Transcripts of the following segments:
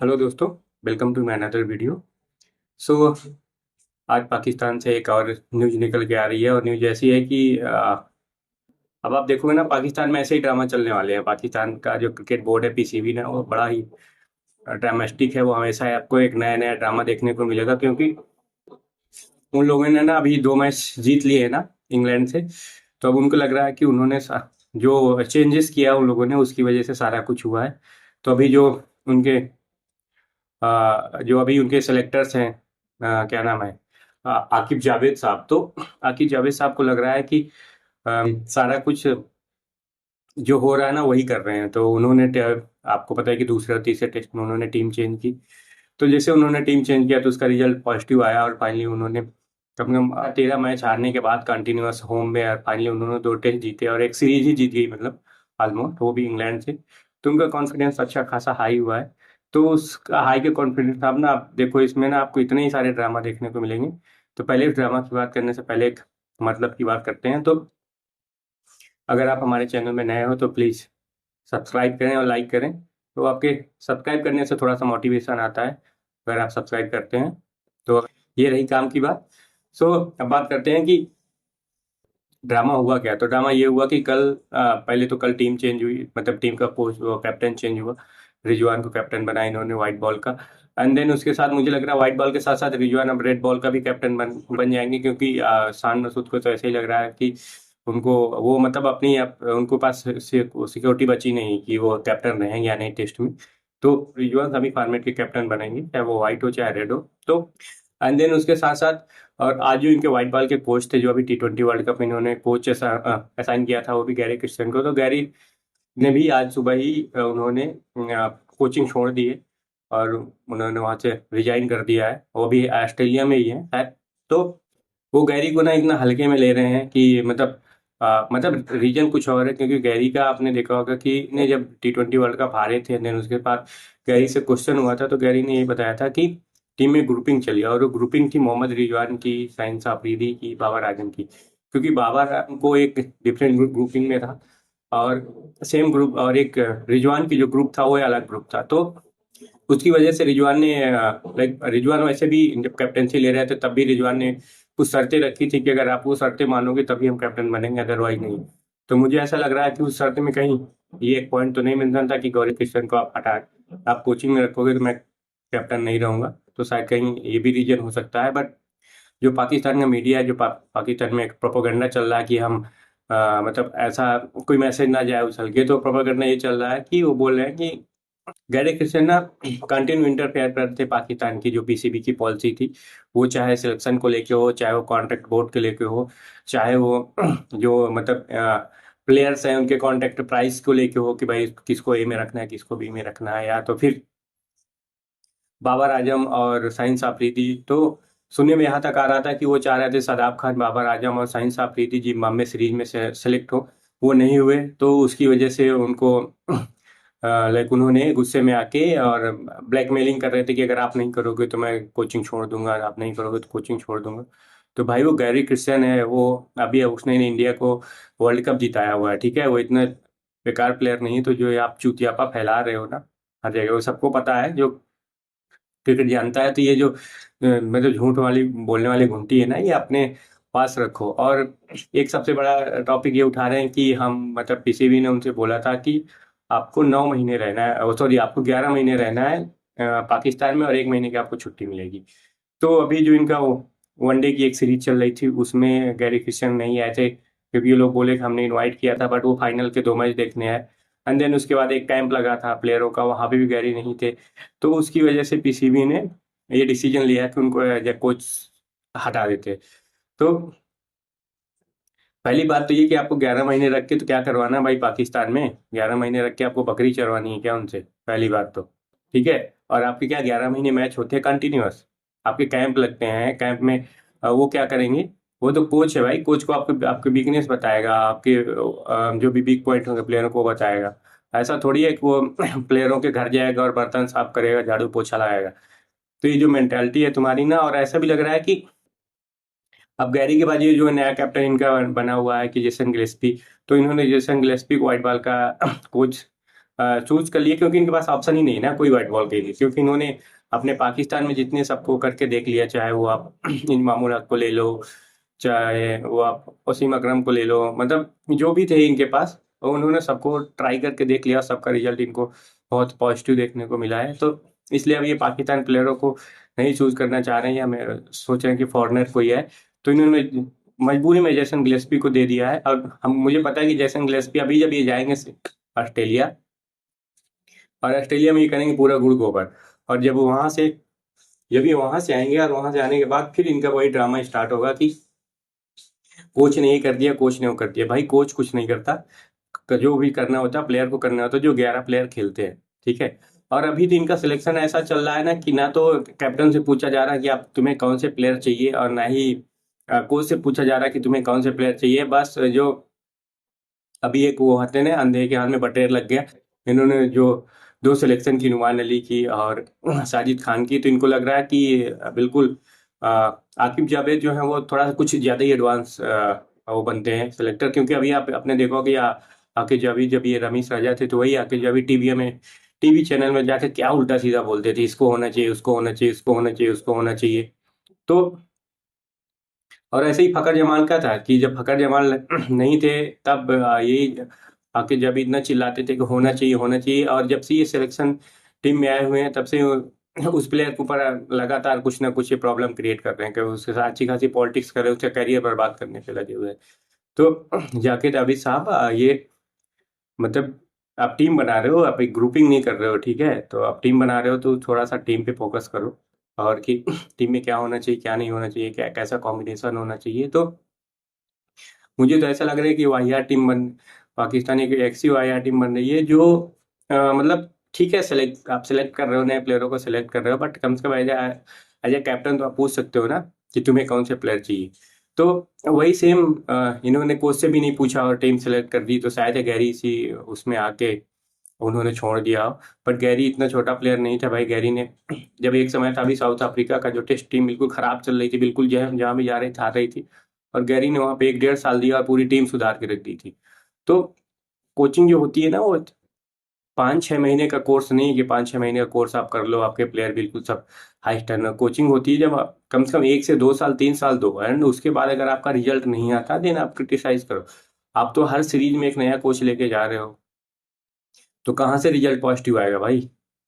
Hello दोस्तों, welcome to my another video. So आज पाकिस्तान से एक और न्यूज़ निकल के आ रही है और न्यूज़ ऐसी है कि अब आप देखोगे ना, पाकिस्तान में ऐसे ही ड्रामा चलने वाले हैं। पाकिस्तान का जो क्रिकेट बोर्ड है पीसीबी ना, वो बड़ा ही ड्रामेस्टिक है। वो हमेशा आपको एक नया नया ड्रामा देखने को मिलेगा, क्योंकि उन लोगों ने ना अभी 2 मैच जीत लिए है ना इंग्लैंड से। तो अब उनको लग रहा है कि उन्होंने जो चेंजेस किया उन लोगों ने, उसकी वजह से सारा कुछ हुआ है। तो अभी उनके जो अभी उनके सेलेक्टर्स हैं, क्या नाम है, आकिब जावेद साहब। तो आकिब जावेद साहब को लग रहा है कि सारा कुछ जो हो रहा है ना वही कर रहे हैं। तो उन्होंने आपको पता है कि दूसरे और तीसरे टेस्ट में उन्होंने टीम चेंज की। तो जैसे उन्होंने टीम चेंज किया तो उसका रिजल्ट पॉजिटिव आया और फाइनली उन्होंने कम से कम 13 मैच हारने के बाद कंटिन्यूअस होम में और फाइनली उन्होंने 2 टेस्ट जीते और एक सीरीज ही जीत गई, मतलब ऑलमोस्ट, वो भी इंग्लैंड से। तो उनका कॉन्फिडेंस अच्छा खासा हाई हुआ है। तो उसका हाई के कॉन्फिडेंस अब ना, आप देखो इसमें ना आपको इतने ही सारे ड्रामा देखने को मिलेंगे। तो पहले इस ड्रामा की बात करने से पहले एक मतलब की बात करते हैं। तो अगर आप हमारे चैनल में नए हो तो प्लीज़ सब्सक्राइब करें और लाइक करें। तो आपके सब्सक्राइब करने से थोड़ा सा मोटिवेशन आता है अगर आप सब्सक्राइब करते हैं। तो ये रही काम की बात। सो अब बात करते हैं कि ड्रामा हुआ क्या। तो ड्रामा ये हुआ कि कल पहले तो कल टीम चेंज हुई, मतलब टीम का पोस्ट कैप्टन चेंज हुआ। रिजवान को कैप्टन बनाया इन्होंने व्हाइट बॉल का। एंड देन उसके साथ मुझे लग रहा है व्हाइट बॉल के साथ साथ रिजवान अब रेड बॉल का भी कैप्टन बन जाएंगे, क्योंकि शान मसूद को तो ऐसे ही लग रहा है कि उनको वो मतलब उनको पास सिक्योरिटी बची नहीं कि वो कैप्टन रहेंगे या नहीं टेस्ट में। तो रिजवान सभी फॉर्मेट के कैप्टन बनेंगे, चाहे वो व्हाइट हो चाहे रेड हो। तो एंड देन उसके साथ साथ और आज जो इनके व्हाइट बॉल के कोच थे, जो अभी T20 वर्ल्ड कप में इन्होंने कोच असाइन किया था, वो भी गैरी क्रिस्टियन को। तो गैरी ने भी आज सुबह ही उन्होंने कोचिंग छोड़ दी है और उन्होंने वहां से रिजाइन कर दिया है। वो भी ऑस्ट्रेलिया में ही है शायद। तो वो गैरी को ना इतना हल्के में ले रहे हैं कि मतलब रीजन कुछ और है, क्योंकि गैरी का आपने देखा होगा कि ने जब T20 वर्ल्ड कप हारे थे, देन उसके बाद गैरी से क्वेश्चन हुआ था, तो गैरी ने ये बताया था कि टीम में ग्रुपिंग चली और वो ग्रुपिंग थी मोहम्मद रिजवान की, साइंस आफरीदी की, बाबर आजम की। क्योंकि बाबर आजम को एक डिफरेंट ग्रुपिंग में था और सेम ग्रुप, और एक रिजवान की जो ग्रुप था वो अलग ग्रुप था। तो उसकी वजह से रिजवान ने लाइक रिजवान वैसे भी जब कैप्टनसी ले रहे थे तब भी रिजवान ने कुछ शर्तें रखी थी कि अगर आप वो शर्तें मानोगे तभी हम कैप्टन बनेंगे, अदरवाइज नहीं। तो मुझे ऐसा लग रहा है कि उस शर्त में कहीं ये एक पॉइंट तो नहीं मिलता था कि गौरी किशन को आप कोचिंग में रखोगे तो मैं कैप्टन नहीं रहूंगा। तो शायद कहीं ये भी रीजन हो सकता है। बट जो पाकिस्तान का मीडिया है, जो पाकिस्तान में एक प्रोपोगंडा चल रहा है कि हम मतलब ऐसा कोई मैसेज ना जाए उछल के, तो प्रोपोगंडा ये चल रहा है कि वो बोल रहे हैं कि गैरी क्रिस्टियन ना कंटिन्यू इंटरफेयर करते पाकिस्तान की जो पीसीबी की पॉलिसी थी। वो चाहे सिलेक्शन को लेके हो, चाहे वो कॉन्ट्रैक्ट बोर्ड के लेके हो, चाहे वो जो मतलब प्लेयर्स हैं उनके कॉन्ट्रैक्ट प्राइस को लेके हो कि भाई किसको ए में रखना है किसको बी में रखना है, या तो फिर बाबर आजम और साइंस आफरीदी। तो सुनने में यहाँ तक आ रहा था कि वो चाह रहे थे शादाब खान, बाबर आजम और साइंस आफरीदी जी मामे सीरीज में से सेलेक्ट हो। वो नहीं हुए, तो उसकी वजह से उनको लाइक उन्होंने गुस्से में आके और ब्लैकमेलिंग कर रहे थे कि अगर आप नहीं करोगे तो मैं कोचिंग छोड़ दूंगा, आप नहीं करोगे तो कोचिंग छोड़ दूंगा। तो भाई वो गैरी क्रिस्टियन है, वो अभी उसने इंडिया को वर्ल्ड कप जिताया हुआ है, ठीक है। वो इतना बेकार प्लेयर नहीं है। तो जो ये आप चूतियापा फैला रहे हो ना हर जगह, वो सबको पता है जो क्रिकेट जानता है। तो ये जो मतलब झूठ वाली बोलने वाली घुंटी है ना, ये अपने पास रखो। और एक सबसे बड़ा टॉपिक ये उठा रहे हैं कि हम मतलब पीसीबी ने उनसे बोला था कि आपको 9 महीने रहना है, सॉरी आपको 11 महीने रहना है पाकिस्तान में, और 1 महीने की आपको छुट्टी मिलेगी। तो अभी जो इनका वो वनडे की एक सीरीज चल रही थी उसमें गैरी क्रिस्टियन नहीं आए थे, क्योंकि ये लोग बोले कि हमने इनवाइट किया था, बट वो फाइनल के 2 मैच देखने आए। एंड देन उसके बाद एक कैंप लगा था प्लेयरों का, वहां पे भी गैरी नहीं थे। तो उसकी वजह से पीसीबी ने ये डिसीजन लिया कि उनको एज ए कोच हटा देते। तो पहली बात तो ये कि आपको 11 महीने रख के तो क्या करवाना है भाई पाकिस्तान में। 11 महीने रख के आपको बकरी चरवानी है क्या उनसे, पहली बात तो। ठीक है। और आपके क्या 11 महीने मैच होते हैं कंटिन्यूअस, आपके कैंप लगते हैं। कैंप में वो क्या करेंगे, वो तो कोच है भाई, कोच को आपके आपके वीकनेस बताएगा, आपके जो भी वीक पॉइंट होंगे प्लेयरों को बताएगा। ऐसा थोड़ी है कि वो प्लेयरों के घर जाएगा और बर्तन साफ करेगा, झाड़ू पोछा लगाएगा। तो ये जो मेंटेलिटी है तुम्हारी ना, और ऐसा भी लग रहा है कि अब गैरी के बाद ये जो नया कैप्टन इनका बना हुआ है कि जेसन गिलेस्पी, तो इन्होंने जेसन गिलेस्पी को व्हाइट बॉल का कोच चूज कर लिए, क्योंकि इनके पास ऑप्शन ही नहीं है ना कोई व्हाइट बॉल के लिए, क्योंकि इन्होंने अपने पाकिस्तान में जितने सबको करके देख लिया, चाहे वो आप इमामुल हक को ले लो, चाहे वो आप वसीम अकरम को ले लो, मतलब जो भी थे इनके पास, और उन्होंने सबको ट्राई करके देख लिया, सबका रिजल्ट इनको बहुत पॉजिटिव देखने को मिला है। तो इसलिए अब ये पाकिस्तान प्लेयरों को नहीं चूज करना चाह रहे हैं, या हमें सोच रहे हैं कि फॉरनर कोई है, तो इन्होंने मजबूरी में जैसन गिलेस्पी को दे दिया है। और हम मुझे पता है कि जैसन गिलेस्पी अभी जब ये जाएंगे ऑस्ट्रेलिया, और ऑस्ट्रेलिया में ये करेंगे पूरा गुड़ गोबर, और जब ये वहां से आएंगे, और वहां से आने के बाद फिर इनका वही ड्रामा स्टार्ट होगा कि कोच ने ये कर दिया, कोच ने वो कर दिया। भाई कोच कुछ नहीं करता, जो भी करना होता है प्लेयर को करना होता है, जो 11 प्लेयर खेलते हैं, ठीक है। और अभी तो इनका सिलेक्शन ऐसा चल रहा है ना कि ना तो कैप्टन से पूछा जा रहा है कि आप तुम्हें कौन से प्लेयर चाहिए, और ना ही कोच से पूछा जा रहा है कि तुम्हें कौन से प्लेयर चाहिए। बस जो अभी एक वो होते ना, अंधे के हाथ में बटेर लग गया, इन्होंने जो दो सिलेक्शन की, नुमान अली की और साजिद खान की, तो इनको लग रहा है कि बिल्कुल अ, आकिब जावेद जो है वो थोड़ा सा कुछ ज्यादा ही एडवांस वो बनते हैं सिलेक्टर। क्योंकि अभी आप अपने देखो कि आकिब जावेद, जब ये रमीश राजा थे, तो वही आकिब जावेद टीवी चैनल में जाकर क्या उल्टा सीधा बोलते थे, इसको होना चाहिए, उसको होना चाहिए, उसको होना चाहिए, उसको होना चाहिए। तो और ऐसे ही फकर जमाल का था कि जब फकर जमाल नहीं थे, तब यही आके जब इतना चिल्लाते थे कि होना चाहिए, होना चाहिए। और जब से ये सिलेक्शन टीम में आए हुए हैं, तब से उस प्लेयर के ऊपर लगातार कुछ ना कुछ ये प्रॉब्लम क्रिएट कर रहे हैं, कि उसके साथ अच्छी खासी पॉलिटिक्स कर रहे हैं, उसका करियर बर्बाद करने पे लगे हुए हैं। तो जाकिर अभी साहब, ये मतलब आप टीम बना रहे हो, आप एक ग्रुपिंग नहीं कर रहे हो, ठीक है। तो आप टीम बना रहे हो तो थोड़ा सा टीम पे फोकस करो, और कि टीम में क्या होना चाहिए, क्या नहीं होना चाहिए, क्या कैसा कॉम्बिनेशन होना चाहिए। तो मुझे तो ऐसा लग रहा है कि वाहियात टीम बन पाकिस्तानी की ऐसी वाहियात टीम बन रही है, जो मतलब ठीक है, आप सेलेक्ट कर रहे हो, नए प्लेयरों को सेलेक्ट कर रहे हो, बट कम से कम एज ए कैप्टन तो आप पूछ सकते हो ना कि तुम्हें कौन से प्लेयर चाहिए। तो वही सेम इन्होंने कोच से भी नहीं पूछा और टीम सेलेक्ट कर दी, तो शायद गैरी इसी उसमें आके उन्होंने छोड़ दिया। बट गैरी इतना छोटा प्लेयर नहीं था भाई। गैरी ने जब एक समय था, अभी साउथ अफ्रीका का जो टेस्ट टीम बिल्कुल खराब चल रही थी, बिल्कुल जहाँ भी जा रही थी, आ रही थी, और गैरी ने वहां पे 1 डेढ़ साल दिया और पूरी टीम सुधार के रख दी थी। तो कोचिंग जो होती है ना, वो 5-6 महीने का कोर्स नहीं है कि 5-6 महीने का कोर्स आप कर लो, आपके प्लेयर बिल्कुल सब हाई स्टैंडर्ड। कोचिंग होती है जब कम से कम 1 से 2 साल 3 साल दो, एंड उसके बाद अगर आपका रिजल्ट नहीं आता, देन आप क्रिटिसाइज करो। आप तो हर सीरीज में एक नया कोच लेके जा रहे हो, तो कहाँ से रिजल्ट पॉजिटिव आएगा भाई?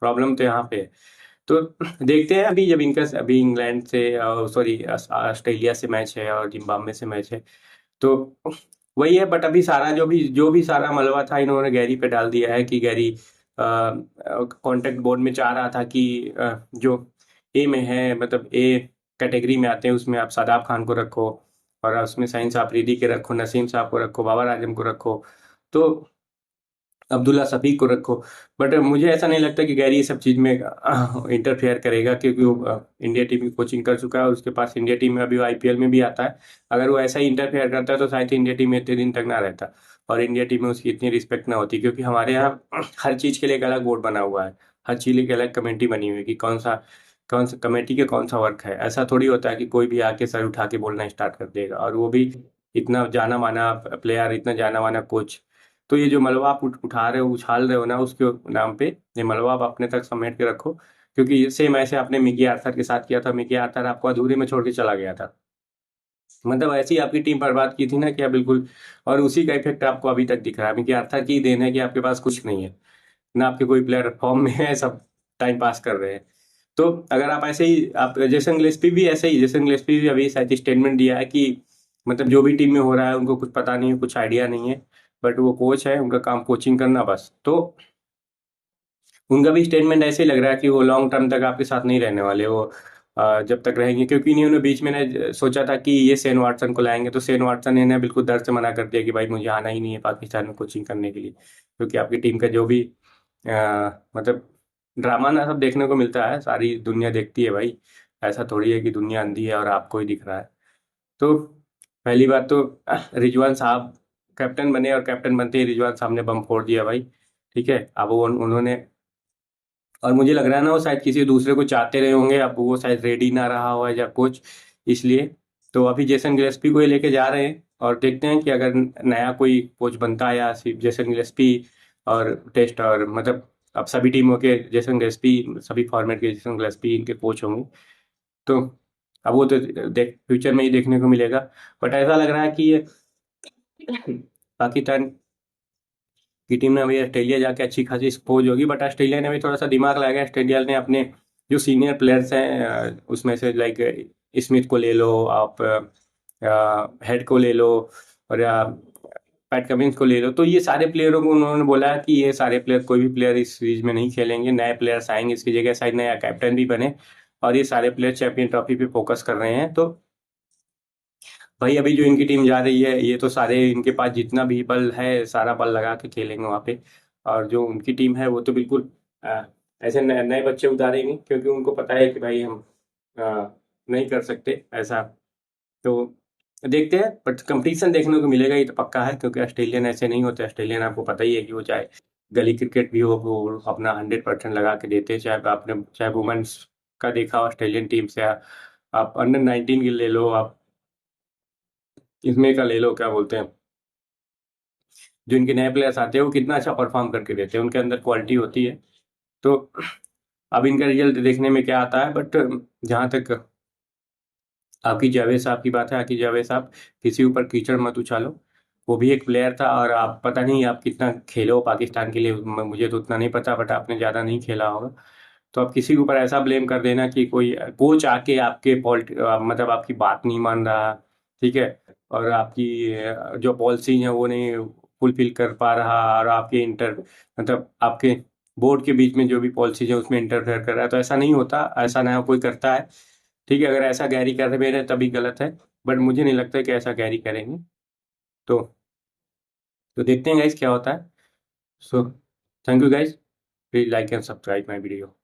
प्रॉब्लम तो यहाँ पे है। तो देखते हैं, अभी जब इनका अभी इंग्लैंड से, सॉरी ऑस्ट्रेलिया से मैच है और जिम्बाब्वे से मैच है, तो वही है। बट अभी सारा जो भी सारा मलबा था, इन्होंने गैरी पे डाल दिया है कि गैरी कॉन्टेक्ट बोर्ड में चाह रहा था कि जो ए में है, मतलब ए कैटेगरी में आते हैं, उसमें आप शादाब खान को रखो, और उसमें शाहीन आफरीदी के रखो, नसीम साहब को रखो, बाबर आजम को रखो, तो अब्दुल्ला शफीक को रखो। बट मुझे ऐसा नहीं लगता कि गैरी ये सब चीज में इंटरफेयर करेगा, क्योंकि वो इंडिया टीम की कोचिंग कर चुका है, और उसके पास इंडिया टीम में अभी आईपीएल में भी आता है। अगर वो ऐसा ही इंटरफेयर करता है, तो शायद इंडिया टीम में इतने दिन तक ना रहता, और इंडिया टीम में उसकी इतनी रिस्पेक्ट ना होती। क्योंकि हमारे यहाँ हर चीज के लिए एक अलग बोर्ड बना हुआ है, हर चीज की अलग कमेटी बनी हुई है कि कौन सा कमेटी के कौन सा वर्क है। ऐसा थोड़ी होता है कि कोई भी आके सर उठा के बोलना स्टार्ट कर देगा, और वो भी इतना जाना माना प्लेयर, इतना जाना माना कोच। तो ये जो मलबा आप उठा रहे हो, उछाल रहे हो ना, उसके नाम पे ये मलबा आप अपने तक समेट के रखो। क्योंकि सेम ऐसे आपने मिकी आर्थर के साथ किया था, मिकी आर्थर आपको अधूरे में छोड़ के चला गया था। मतलब ऐसी आपकी टीम बर्बाद की थी ना, क्या बिल्कुल। और उसी का इफेक्ट आपको अभी तक दिख रहा है। मिकी आर्थर की देन है कि आपके पास कुछ नहीं है ना, आपके कोई प्लेयर फॉर्म में है, सब टाइम पास कर रहे हैं। तो अगर आप ऐसे ही, आप जेसन गिलेस्पी भी ऐसे ही, जेसन गिलेस्पी भी अभी शायद स्टेटमेंट दिया है कि मतलब जो भी टीम में हो रहा है उनको कुछ पता नहीं है, कुछ आइडिया नहीं है, बट वो कोच है, उनका काम कोचिंग करना बस। तो उनका भी स्टेटमेंट ऐसे ही लग रहा है कि वो लॉन्ग टर्म तक आपके साथ नहीं रहने वाले वो, जब तक रहेंगे। क्योंकि इन्होंने बीच में ने सोचा था कि ये सेन वाटसन को लाएंगे, तो सेन वाटसन ने बिल्कुल दर्द से मना कर दिया कि भाई मुझे आना ही नहीं है पाकिस्तान में कोचिंग करने के लिए। क्योंकि आपकी टीम का जो भी मतलब ड्रामा ना सब देखने को मिलता है, सारी दुनिया देखती है भाई। ऐसा थोड़ी है कि दुनिया अंधी है और आपको ही दिख रहा है। तो पहली बात तो रिजवान साहब कैप्टन बने, और कैप्टन बनते ही रिजवान साहब ने बम फोड़ दिया भाई, ठीक है। अब वो उन्होंने, और मुझे लग रहा है ना, वो शायद किसी दूसरे को चाहते रहे होंगे, अब वो शायद रेडी ना रहा हुआ है या कुछ, इसलिए। तो अभी जेसन गिलेस्पी को ही लेके जा रहे हैं, और देखते हैं कि अगर नया कोई कोच बनता है, या सिर्फ जेसन गिलेस्पी और टेस्ट और मतलब अब सभी टीमों के जेसन गैस्पी, सभी फॉर्मेट के जेसन गैस्पी इनके कोच होंगे। तो अब वो तो देख फ्यूचर में ही देखने को मिलेगा। बट ऐसा लग रहा है कि ये पाकिस्तान की टीम ने अभी ऑस्ट्रेलिया जाके अच्छी खासी स्कोर होगी, बट ऑस्ट्रेलिया ने भी थोड़ा सा दिमाग लगाया। ऑस्ट्रेलिया ने अपने जो सीनियर प्लेयर्स हैं उसमें से लाइक स्मिथ को ले लो आप, हेड को ले लो, और या पैट कमिंस को ले लो। तो ये सारे प्लेयरों को उन्होंने बोला कि ये सारे प्लेयर, कोई भी प्लेयर इस सीरीज में नहीं खेलेंगे, नए प्लेयर्स आएंगे इसकी जगह, शायद नया कैप्टन भी बने, और ये सारे प्लेयर चैंपियन ट्रॉफी पे फोकस कर रहे हैं। तो भाई अभी जो इनकी टीम जा रही है, ये तो सारे इनके पास जितना भी बल है सारा बल लगा के खेलेंगे वहाँ पे। और जो उनकी टीम है वो तो बिल्कुल ऐसे नए बच्चे उतारेंगे, क्योंकि उनको पता है कि भाई हम नहीं कर सकते ऐसा। तो देखते हैं, बट कंपटीशन देखने को मिलेगा, ये तो पक्का है, क्योंकि ऑस्ट्रेलियन ऐसे नहीं होते। ऑस्ट्रेलियन आपको पता ही है कि वो चाहे गली क्रिकेट भी हो, वो अपना 100% लगा के देते हैं। चाहे आपने चाहे वुमेन्स का देखा ऑस्ट्रेलियन टीम से, आप अंडर 19 की ले लो, आप इसमें का ले लो, क्या बोलते हैं, जो इनके नए प्लेयर्स आते हैं वो कितना अच्छा परफॉर्म करके देते हैं, उनके अंदर क्वालिटी होती है। तो अब इनका रिजल्ट देखने में क्या आता है। बट जहाँ तक आपकी जावेद साहब की बात है, आपकी जावेद साहब किसी ऊपर कीचड़ मत उछालो। वो भी एक प्लेयर था, और आप पता नहीं आप कितना खेले हो पाकिस्तान के लिए, मुझे तो उतना नहीं पता, बट आपने ज़्यादा नहीं खेला होगा। तो आप किसी के ऊपर ऐसा ब्लेम कर देना कि कोई कोच आके आपके मतलब आपकी बात नहीं मान रहा, ठीक है, और आपकी जो पॉलिसी है वो नहीं फुलफिल कर पा रहा, और आपके मतलब आपके बोर्ड के बीच में जो भी पॉलिसीज है उसमें इंटरफेयर कर रहा है। तो ऐसा नहीं होता, ऐसा ना कोई करता है, ठीक है। अगर ऐसा गैरी कर रहे हैं तभी गलत है, बट मुझे नहीं लगता कि ऐसा गैरी करेंगे। तो तो देखते हैं गाइस क्या होता है। So thank you guys, please like and subscribe my video.